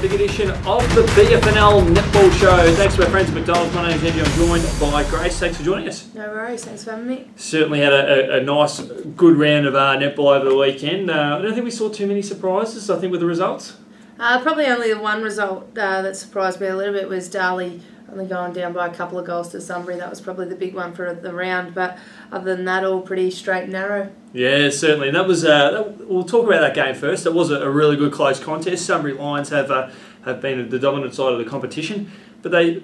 big edition of the BFNL Netball Show. Thanks to our friends at McDonald's. My name's Yeendy. I'm joined by Grace. Thanks for joining us. No worries, thanks for having me. Certainly had a nice, good round of netball over the weekend. I don't think we saw too many surprises, I think, with the results. Probably only the one result that surprised me a little bit was Darley only going down by a couple of goals to Sunbury. That was probably the big one for the round, but other than that, all pretty straight and narrow. Yeah, certainly. And that was. We'll talk about that game first. It was a really good close contest. Sunbury Lions have been the dominant side of the competition, but they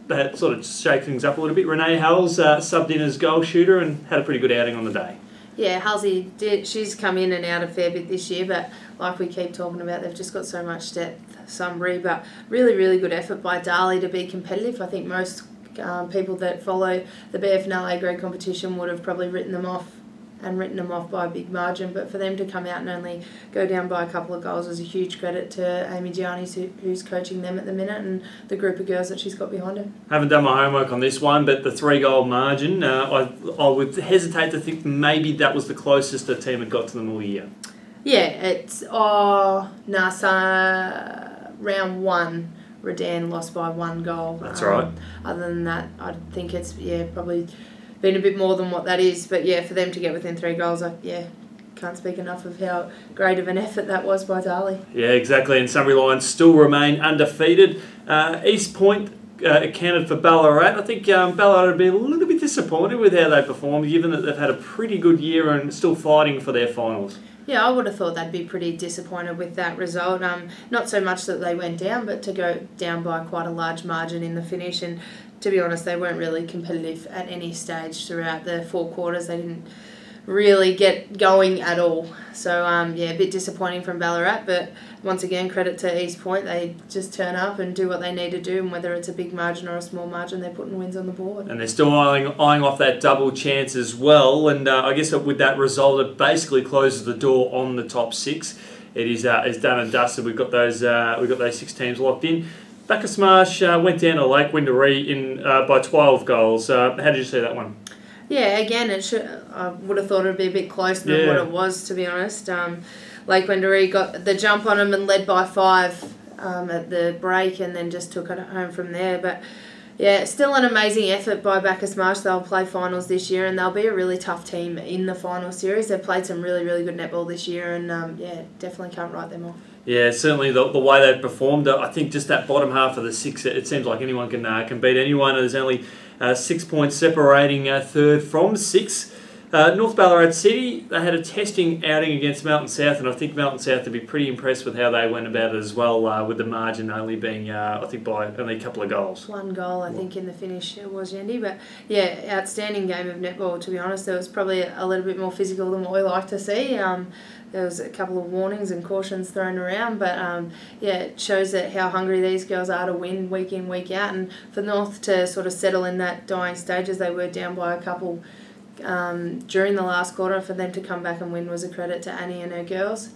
had sort of shake things up a little bit. Renee Halls subbed in as goal shooter and had a pretty good outing on the day. Yeah, Halsey did. She's come in and out a fair bit this year, but like we keep talking about, they've just got so much depth, Sunbury. But really, really good effort by Darley to be competitive. I think most people that follow the BFNL A-grade competition would have probably written them off by a big margin, but for them to come out and only go down by a couple of goals is a huge credit to Amy Gianni, who's coaching them at the minute, and the group of girls that she's got behind her. Haven't done my homework on this one, but the 3-goal margin, I would hesitate to think maybe that was the closest the team had got to them all year. Yeah, it's round one, Redan lost by 1 goal. That's right. Other than that, I think it's probably been a bit more than what that is, but yeah, for them to get within 3 goals, can't speak enough of how great of an effort that was by Darley. Yeah, exactly, and Sunbury Lions still remain undefeated. East Point accounted for Ballarat. I think Ballarat would be a little bit disappointed with how they performed, given that they've had a pretty good year and still fighting for their finals. Yeah, I would have thought they'd be pretty disappointed with that result. Not so much that they went down, but to go down by quite a large margin in the finish. And to be honest, they weren't really competitive at any stage throughout the 4 quarters. They didn't really get going at all. So, a bit disappointing from Ballarat. But once again, credit to East Point. They just turn up and do what they need to do. And whether it's a big margin or a small margin, they're putting wins on the board. And they're still eyeing off that double chance as well. And I guess with that result, it basically closes the door on the top 6. It is done and dusted. We've got those 6 teams locked in. Bacchus Marsh went down to Lake Wendouree by 12 goals. How did you see that one? Yeah, again, I would have thought it would be a bit closer than what it was, to be honest. Lake Wendouree got the jump on them and led by 5 at the break, and then just took it home from there. But yeah, still an amazing effort by Bacchus Marsh. They'll play finals this year, and they'll be a really tough team in the final series. They've played some really, really good netball this year, and definitely can't write them off. Yeah, certainly the way they've performed. I think just that bottom half of the 6, it seems like anyone can beat anyone. There's only 6 points separating 3rd from 6. North Ballarat City, they had a testing outing against Melton South, and I think Melton South would be pretty impressed with how they went about it as well, with the margin only being, I think, by only a couple of goals. 1 goal, I think, in the finish it was, Yeendy. But yeah, outstanding game of netball, to be honest. There was probably a little bit more physical than what we like to see. There was a couple of warnings and cautions thrown around, but it shows that how hungry these girls are to win week in, week out. And for North to sort of settle in that dying stage, as they were down by a couple during the last quarter, for them to come back and win was a credit to Annie and her girls.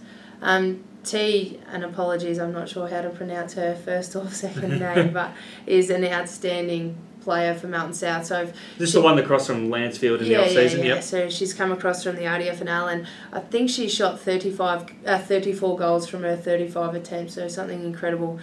T, and apologies, I'm not sure how to pronounce her first or second name, but is an outstanding player for Melton South. So this is the one that crossed from Lansfield in the off-season, yeah. So she's come across from the RDFNL, and I think she shot 34 goals from her 35 attempts, so something incredible,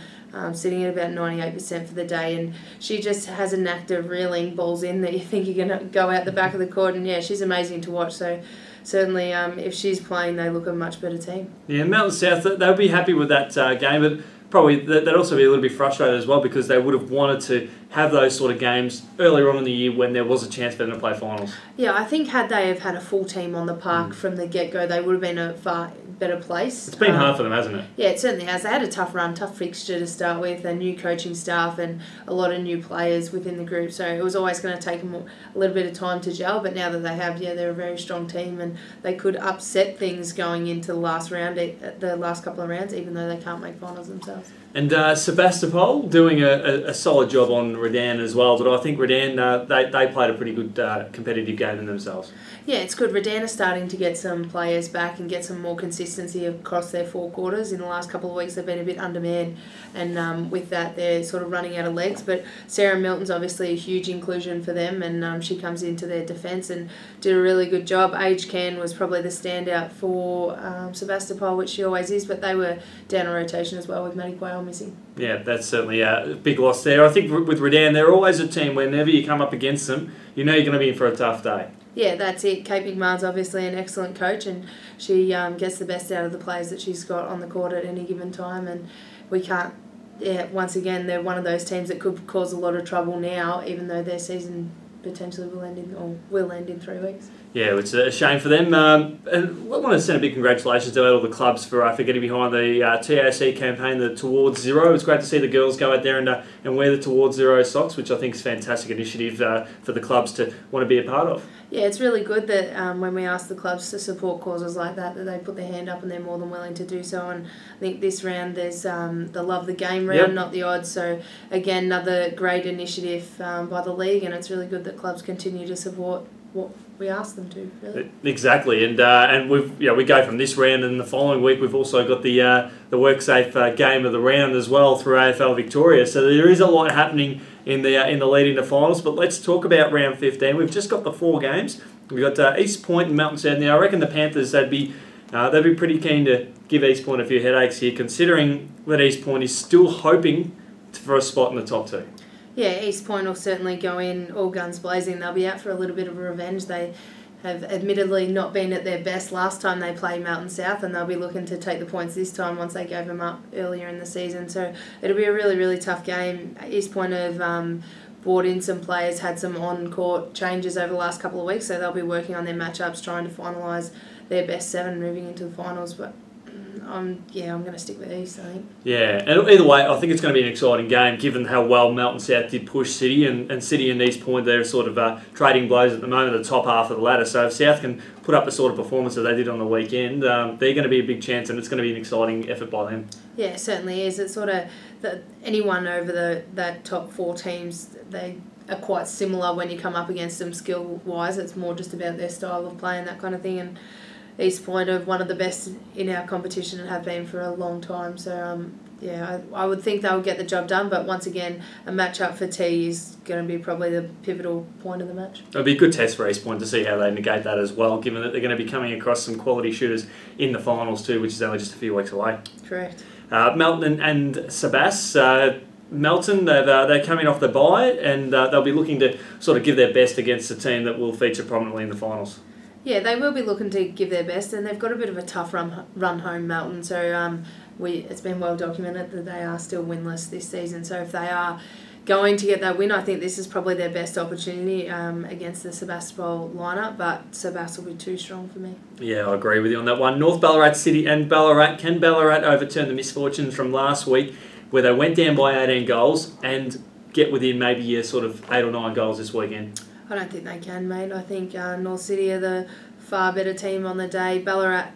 sitting at about 98% for the day. And she just has a knack of reeling balls in that you think you're going to go out the back of the court, and yeah, she's amazing to watch. So certainly, if she's playing, they look a much better team. Yeah, Melton South, they'll be happy with that game, but probably they'd also be a little bit frustrated as well, because they would have wanted to have those sort of games earlier on in the year when there was a chance for them to play finals. Yeah, I think had they have had a full team on the park from the get-go, they would have been a far better place. It's been hard for them, hasn't it? Yeah, it certainly has. They had a tough run, tough fixture to start with, a new coaching staff and a lot of new players within the group, so it was always going to take them a little bit of time to gel, but now that they have, they're a very strong team, and they could upset things going into the last round, the last couple of rounds, even though they can't make finals themselves. And Sebastopol doing a solid job on Redan as well, but I think Redan, they played a pretty good competitive game in themselves. Yeah, it's good. Redan are starting to get some players back and get some more consistency consistency across their 4 quarters. In the last couple of weeks, they've been a bit undermanned, and with that, they're sort of running out of legs. But Sarah Milton's obviously a huge inclusion for them, and she comes into their defence and did a really good job. Age Can was probably the standout for Sebastopol, which she always is, but they were down a rotation as well with Maddie Quayle missing. Yeah, that's certainly a big loss there. I think with Redan, they're always a team whenever you come up against them, you know you're going to be in for a tough day. Yeah, that's it. Kate McMahon's obviously an excellent coach, and she gets the best out of the players that she's got on the court at any given time, and we can't... Yeah, once again, they're one of those teams that could cause a lot of trouble now, even though their season potentially will end in 3 weeks. Yeah, it's a shame for them. And I want to send a big congratulations to all the clubs for getting behind the TAC campaign, the Towards Zero. It's great to see the girls go out there and wear the Towards Zero socks, which I think is a fantastic initiative for the clubs to want to be a part of. Yeah, it's really good that when we ask the clubs to support causes like that they put their hand up and they're more than willing to do so. And I think this round there's the Love the Game round, yep. Not the odds. So again, another great initiative by the league, and it's really good that clubs continue to support what we ask them to. Really. Exactly, and we go from this round, and the following week we've also got the WorkSafe game of the round as well through AFL Victoria. So there is a lot happening in the lead into finals. But let's talk about round 15. We've just got the 4 games. We've got East Point and Mountain South. Now I reckon the Panthers they'd be pretty keen to give East Point a few headaches here, considering that East Point is still hoping for a spot in the top 2. Yeah, East Point will certainly go in all guns blazing. They'll be out for a little bit of revenge. They have admittedly not been at their best last time they played Mountain South, and they'll be looking to take the points this time once they gave them up earlier in the season. So it'll be a really, really tough game. East Point have brought in some players, had some on-court changes over the last couple of weeks, so they'll be working on their matchups, trying to finalise their best 7 moving into the finals. But I'm going to stick with East, I think. Yeah, and either way, I think it's going to be an exciting game, given how well Mountain South did push City, and City and East Point, they're sort of trading blows at the moment at the top half of the ladder. So if South can put up the sort of performance that they did on the weekend, they're going to be a big chance, and it's going to be an exciting effort by them. Yeah, it certainly is. It's sort of anyone over that top 4 teams, they are quite similar when you come up against them skill-wise. It's more just about their style of play and that kind of thing. And East Point are one of the best in our competition and have been for a long time. So, I would think they'll get the job done. But once again, a match-up for T is going to be probably the pivotal point of the match. It'll be a good test for East Point to see how they negate that as well, given that they're going to be coming across some quality shooters in the finals too, which is only just a few weeks away. Correct. Melton and Sebas. Melton, they're coming off the bye, and they'll be looking to sort of give their best against a team that will feature prominently in the finals. Yeah, they will be looking to give their best, and they've got a bit of a tough run home, Melton. So it's been well documented that they are still winless this season. So if they are going to get that win, I think this is probably their best opportunity against the Sebastopol lineup, but Sebas will be too strong for me. Yeah, I agree with you on that one. North Ballarat City and Ballarat. Can Ballarat overturn the misfortunes from last week, where they went down by 18 goals, and get within maybe a sort of 8 or 9 goals this weekend? I don't think they can, mate. I think North City are the far better team on the day. Ballarat,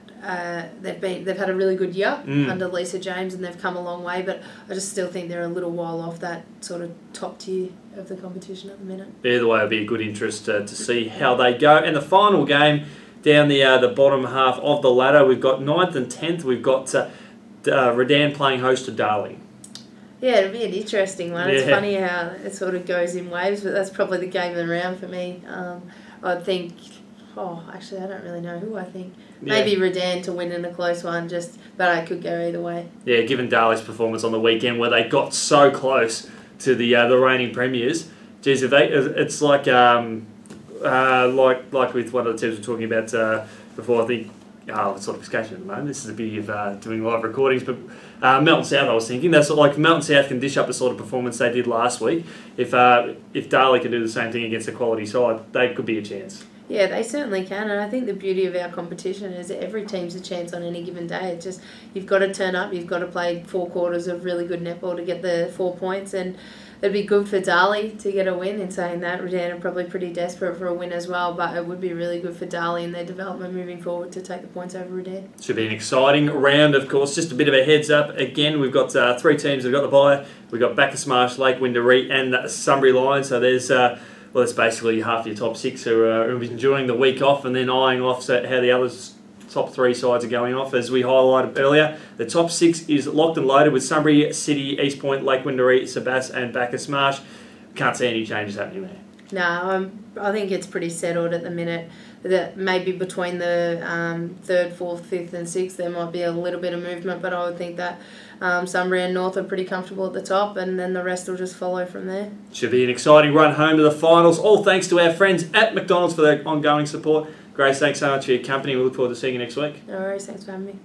they've had a really good year under Lisa James, and they've come a long way. But I just still think they're a little while off that sort of top tier of the competition at the minute. Either way, it'll be a good interest to see how they go. And the final game down the bottom half of the ladder, we've got 9th and 10th. We've got Redan playing host to Darling. Yeah, it'll be an interesting one. It's funny how it sort of goes in waves, but that's probably the game of the round for me. I think... actually, I don't really know who I think. Maybe Redan to win in a close one, but I could go either way. Yeah, given Darling's performance on the weekend, where they got so close to the reigning premiers. Geez, it's like with one of the teams we're talking about before. I think it's sort of escaping at the moment. This is the beauty of doing live recordings, but Mountain South, I was thinking, that's like Mountain South can dish up the sort of performance they did last week. If Darley can do the same thing against a quality side, they could be a chance. Yeah, they certainly can, and I think the beauty of our competition is that every team's a chance on any given day. It's just, you've got to turn up, you've got to play 4 quarters of really good netball to get the 4 points, and it'd be good for Darley to get a win. In saying that, Redan are probably pretty desperate for a win as well, but it would be really good for Darley and their development moving forward to take the points over Redan. Should be an exciting round, of course. Just a bit of a heads up. Again, we've got 3 teams that have got the bye. We've got Bacchus Marsh, Lake Windaree and Sunbury Lions, so there's... that's basically half your top 6 who are enjoying the week off and then eyeing off how the others top 3 sides are going off. As we highlighted earlier, the top 6 is locked and loaded with Sunbury, City, East Point, Lake Windermere, Sabas and Bacchus Marsh. Can't see any changes happening there. No, I think it's pretty settled at the minute. That maybe between the 3rd, 4th, 5th and 6th there might be a little bit of movement, but I would think that Sunbury and North are pretty comfortable at the top, and then the rest will just follow from there. Should be an exciting run home to the finals. All thanks to our friends at McDonald's for their ongoing support. Grace, thanks so much for your company. We look forward to seeing you next week. No worries, thanks for having me.